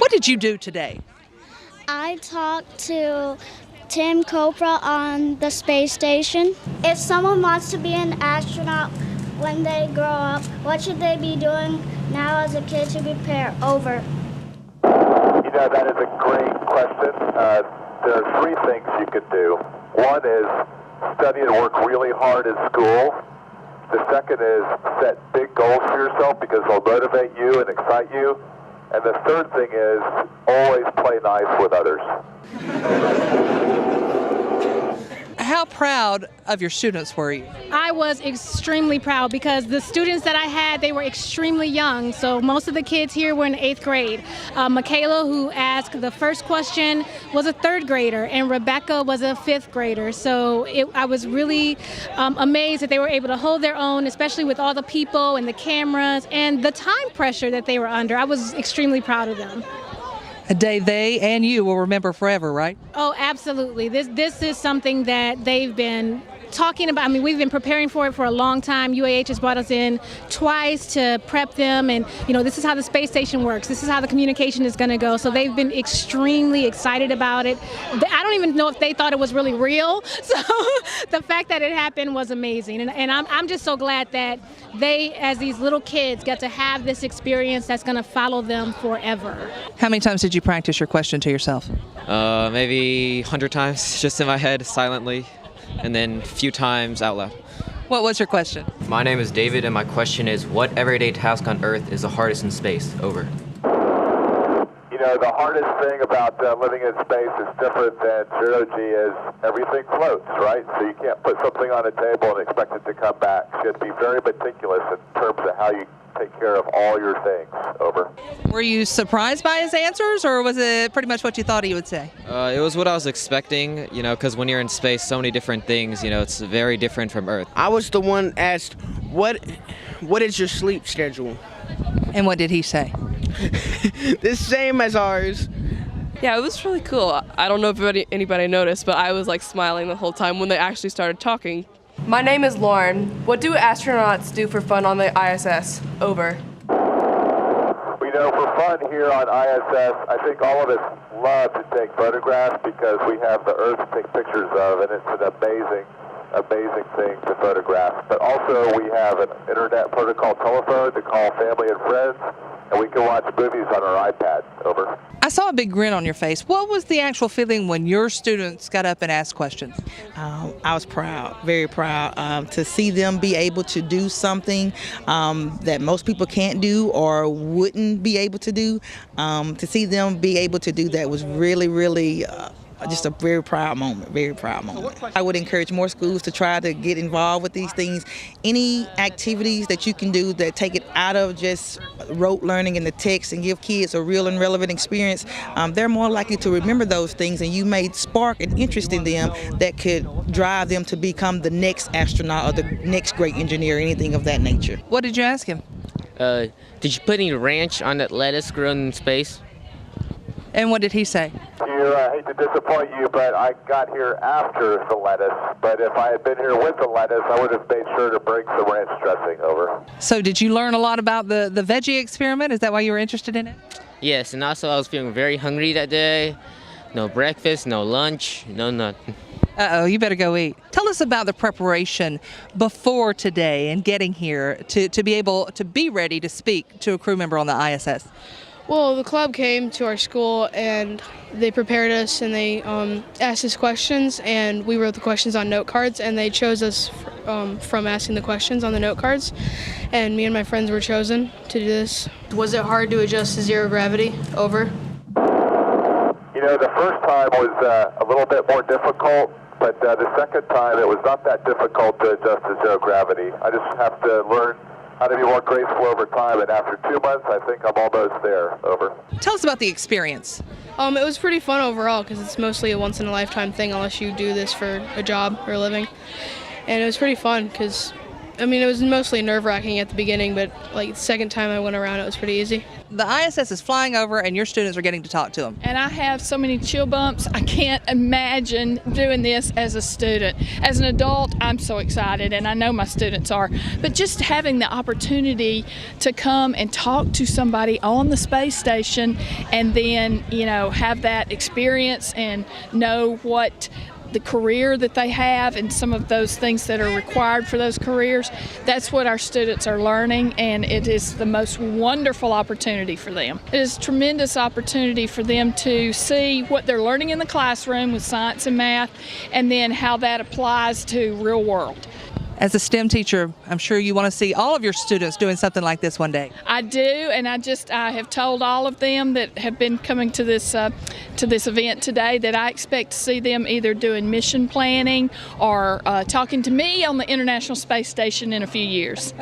What did you do today? I talked to Tim Kopra on the space station. If someone wants to be an astronaut when they grow up, what should they be doing now as a kid to prepare? Over. You know, that is a great question. There are three things you could do. One is study and work really hard at school. The second is set big goals for yourself because they'll motivate you and excite you. And the third thing is always play nice with others. How proud of your students were you? I was extremely proud because the students that I had, they were extremely young. So most of the kids here were in 8th grade. Michaela, who asked the first question, was a 3rd grader, and Rebecca was a 5th grader. So I was really amazed that they were able to hold their own, especially with all the people and the cameras and the time pressure that they were under. I was extremely proud of them. A day they and you will remember forever, right? Oh, absolutely. This is something that they've been talking about. I mean, we've been preparing for it for a long time. UAH has brought us in twice to prep them, and this is how the space station works. This is how the communication is going to go. So they've been extremely excited about it. I don't even know if they thought it was really real. So the fact that it happened was amazing, and I'm just so glad that they, as these little kids, get to have this experience that's going to follow them forever. How many times did you practice your question to yourself? Maybe 100 times, just in my head, silently, and then a few times out loud. What was your question? My name is David, and my question is, what everyday task on Earth is the hardest in space? Over. You know, the hardest thing about living in space is different than zero-G is everything floats, right? So you can't put something on a table and expect it to come back. You have to be very meticulous in terms of how you take care of all your things. Over. Were you surprised by his answers, or was it pretty much what you thought he would say? It was what I was expecting, because when you're in space, so many different things, it's very different from Earth. I was the one asked, what is your sleep schedule? And what did he say? The same as ours. Yeah, it was really cool. I don't know if anybody noticed, but I was smiling the whole time when they actually started talking. My name is Lauren. What do astronauts do for fun on the ISS? Over. For fun here on ISS, I think all of us love to take photographs because we have the Earth to take pictures of, and it's an amazing thing to photograph. But also we have an internet protocol telephone to call family and friends, and we can watch movies on our iPad. Over. I saw a big grin on your face. What was the actual feeling when your students got up and asked questions? I was proud, very proud, to see them be able to do something that most people can't do or wouldn't be able to do. To see them be able to do that was really, really just a very proud moment, very proud moment. I would encourage more schools to try to get involved with these things. Any activities that you can do that take it out of just rote learning in the text and give kids a real and relevant experience, they're more likely to remember those things, and you may spark an interest in them that could drive them to become the next astronaut or the next great engineer, anything of that nature. What did you ask him? Did you put any ranch on that lettuce growing in space? And what did he say? I hate to disappoint you, but I got here after the lettuce. But if I had been here with the lettuce, I would have made sure to bring some ranch dressing. Over. So did you learn a lot about the veggie experiment? Is that why you were interested in it? Yes, and also I was feeling very hungry that day. No breakfast, no lunch, no nothing. Uh-oh, you better go eat. Tell us about the preparation before today and getting here to be able to be ready to speak to a crew member on the ISS. Well, the club came to our school and they prepared us and they asked us questions, and we wrote the questions on note cards, and they chose us from asking the questions on the note cards, and me and my friends were chosen to do this. Was it hard to adjust to zero gravity? Over. The first time was a little bit more difficult, but the second time it was not that difficult to adjust to zero gravity. I just have to learn how to be more graceful over time, and after 2 months, I think I'm almost there. Over. Tell us about the experience. It was pretty fun overall because it's mostly a once-in-a-lifetime thing unless you do this for a job or a living. And it was pretty fun because I mean, it was mostly nerve-wracking at the beginning, but like the second time I went around, it was pretty easy. The ISS is flying over and your students are getting to talk to them. And I have so many chill bumps. I can't imagine doing this as a student. As an adult, I'm so excited, and I know my students are. But just having the opportunity to come and talk to somebody on the space station and then, have that experience and know what the career that they have and some of those things that are required for those careers, that's what our students are learning, and it is the most wonderful opportunity for them. It is a tremendous opportunity for them to see what they're learning in the classroom with science and math, and then how that applies to real world. As a STEM teacher, I'm sure you want to see all of your students doing something like this one day. I do, and I have told all of them that have been coming to this event today that I expect to see them either doing mission planning or talking to me on the International Space Station in a few years.